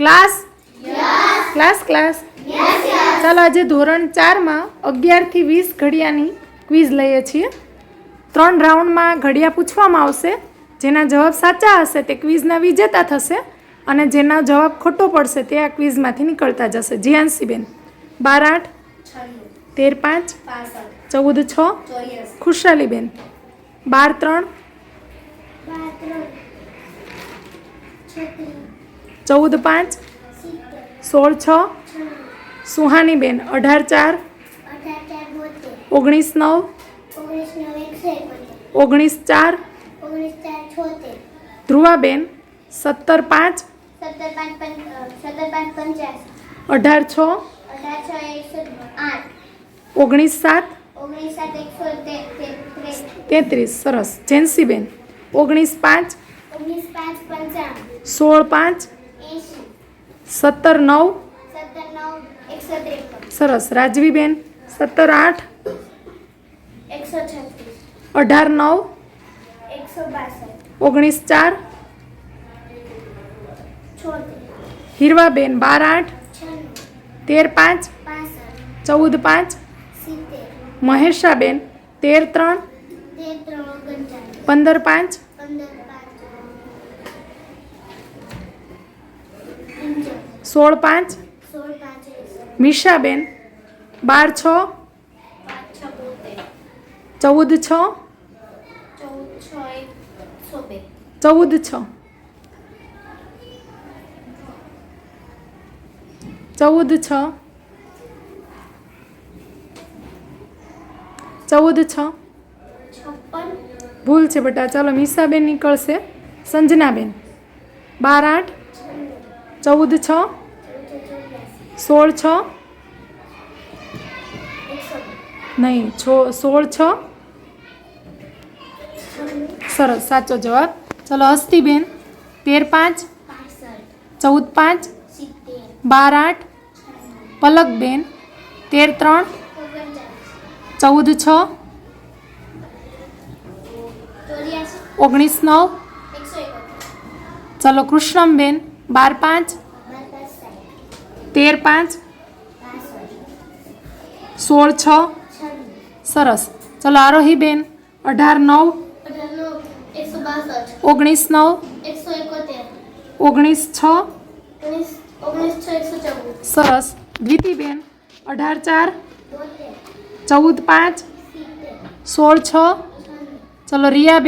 Class class class ચાલો આજે ધોરણ 4 માં 11 થી 20 ઘડિયાની ક્વિઝ લઈએ છીએ। 3 રાઉન્ડમાં ઘડિયા પૂછવામાં આવશે। જેના જવાબ સાચા હશે તે ક્વિઝના વિજેતા થશે અને જેના જવાબ ખોટો પડશે તે આ ક્વિઝમાંથી નીકળતા જશે। જીયાંશીબેન 12 8 13 5 14 6 ખુશાલીબેન 12 3 14 5 16 6 સુહાનીબેન 18 4 19 9 19 4 ધ્રુવાબેન 17 5 18 6 19 7 33 સરસ। જેન્સીબેન 19 5 16 5 17 9 સરસ। રાજવીબેન 17 8 18 9 19 4 હીરવાબેન 12 8 13 5 14 5 મહેશાબેન 13 3 15 5 16 5 મીશાબેન 12 6 14 6 14 6 14 6 14 6 ભૂલ છે બેટા। ચાલો મીસાબેન નીકળશે। સંજનાબેન 12 8 14 6 16 6 નહીં 16 6 સરસ સાચો જવાબ। ચલો હસ્તીબેન 13 5 14 5 12 8 પલકબેન 13 3 14 6 19 9 ચલો કૃષ્ણમબેન 12 5 13 5 16 6 સરસ। ચલો આરોહીબેન 18 9 19 9 19 6 સરસ। દ્વિતીબેન 18 4 14 5 16 6 ચલો રિયાબેન